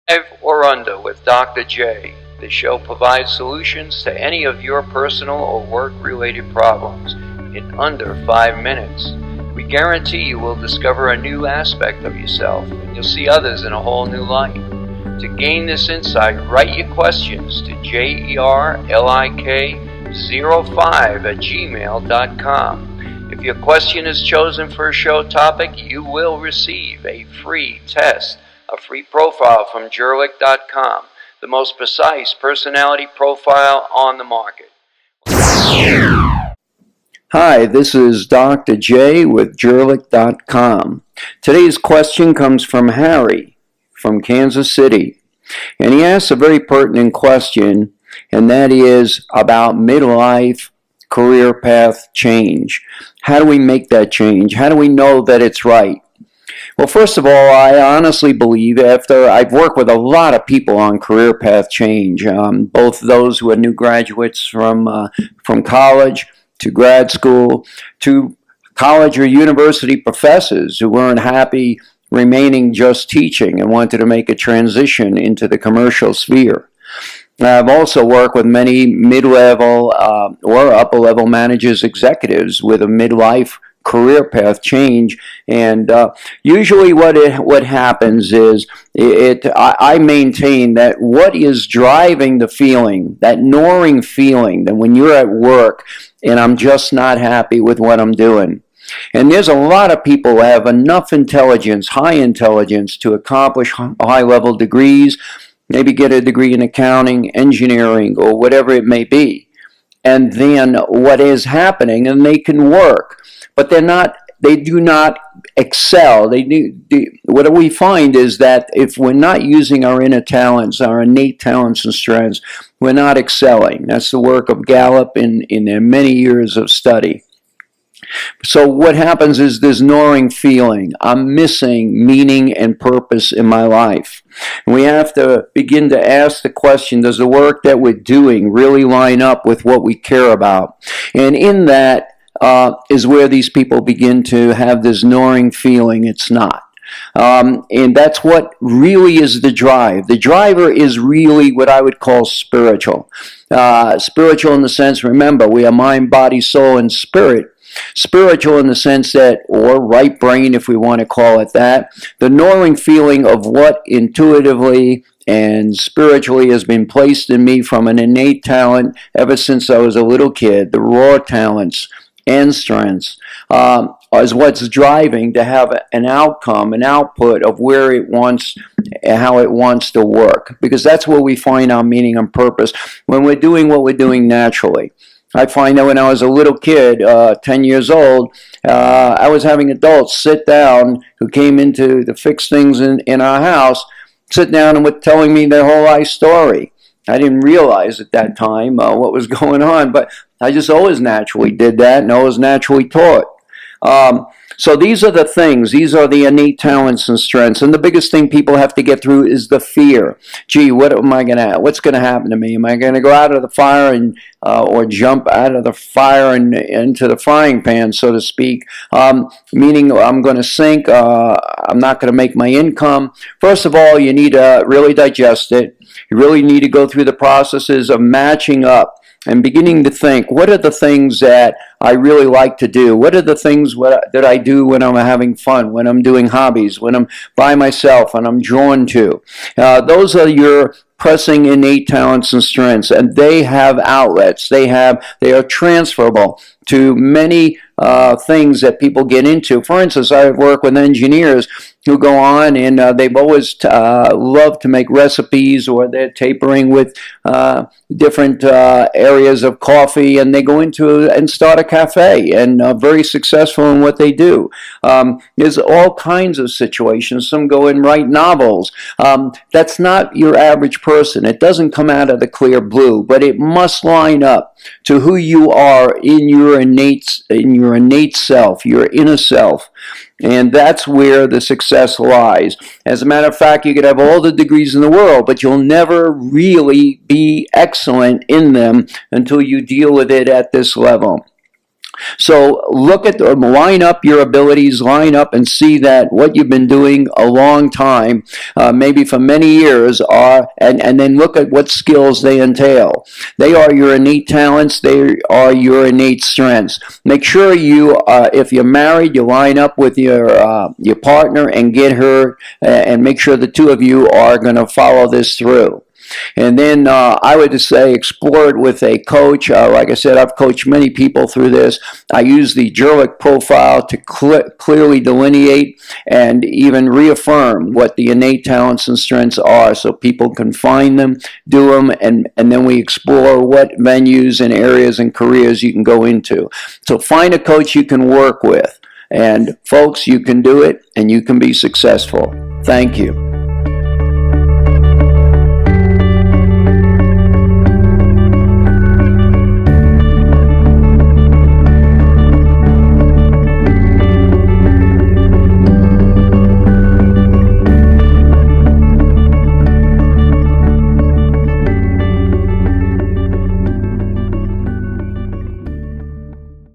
5 or under with Dr. J. The show provides solutions to any of your personal or work-related problems in under 5 minutes. We guarantee you will discover a new aspect of yourself and you'll see others in a whole new light. To gain this insight, write your questions to jerlik05@gmail.com. If your question is chosen for a show topic, you will receive a free test, a free profile from jerlik.com, the most precise personality profile on the market. Hi, this is Dr. J with jerlik.com. Today's question comes from Harry from Kansas City. And he asks a very pertinent question, and that is about midlife career path change. How do we make that change? How do we know that it's right? Well, first of all, I honestly believe, after I've worked with a lot of people on career path change, both those who are new graduates from college to grad school, to college or university professors who weren't happy remaining just teaching and wanted to make a transition into the commercial sphere. I've also worked with many mid-level or upper-level managers, executives with a midlife career path change, and usually what happens is I maintain that what is driving the feeling, that gnawing feeling that when you're at work and I'm just not happy with what I'm doing. And there's a lot of people who have enough intelligence, high intelligence, to accomplish high-level degrees, maybe get a degree in accounting, engineering, or whatever it may be. And then what is happening, and they can work, but they do not excel. What we find is that if we're not using our inner talents, our innate talents and strengths, we're not excelling. That's the work of Gallup in their many years of study. So what happens is this gnawing feeling. I'm missing meaning and purpose in my life. And we have to begin to ask the question, does the work that we're doing really line up with what we care about? And in that is where these people begin to have this gnawing feeling it's not. And that's what really is the drive. The driver is really what I would call spiritual. Spiritual in the sense, remember, we are mind, body, soul, and spirit. Spiritual in the sense that, or right brain if we want to call it that, the gnawing feeling of what intuitively and spiritually has been placed in me from an innate talent ever since I was a little kid, the raw talents and strengths, is what's driving to have an outcome, an output of where it wants, how it wants to work. Because that's where we find our meaning and purpose, when we're doing what we're doing naturally. I find that when I was a little kid, 10 years old, I was having adults sit down who came into to fix things in our house, sit down and were telling me their whole life story. I didn't realize at that time what was going on, but I just always naturally did that and always naturally taught. So these are the things, these are the innate talents and strengths. And the biggest thing people have to get through is the fear. Gee, what's going to happen to me? Am I going to go out of the fire and or jump out of the fire and into the frying pan, so to speak? Meaning I'm going to sink, I'm not going to make my income. First of all, you need to really digest it. You really need to go through the processes of matching up and beginning to think, what are the things that I really like to do? What are the things that I do when I'm having fun, when I'm doing hobbies, when I'm by myself and I'm drawn to? Those are your pressing innate talents and strengths, and they have outlets. They are transferable to many things that people get into. For instance, I work with engineers who go on and they've always loved to make recipes, or they're tapering with different areas of coffee, and they go into and start a cafe and are very successful in what they do. There's all kinds of situations. Some go and write novels. That's not your average person. It doesn't come out of the clear blue, but it must line up to who you are in your innate self, your inner self. And that's where the success lies. As a matter of fact, you could have all the degrees in the world, but you'll never really be excellent in them until you deal with it at this level. So look at them, line up your abilities, line up and see that what you've been doing a long time, maybe for many years, and then look at what skills they entail. They are your innate talents. They are your innate strengths. Make sure you, if you're married, you line up with your partner and get her, and make sure the two of you are going to follow this through. And then I would just say explore it with a coach. Like I said, I've coached many people through this. I use the Jurlick profile to clearly delineate and even reaffirm what the innate talents and strengths are, so people can find them, do them, and then we explore what venues and areas and careers you can go into. So find a coach you can work with. And folks, you can do it and you can be successful. Thank you.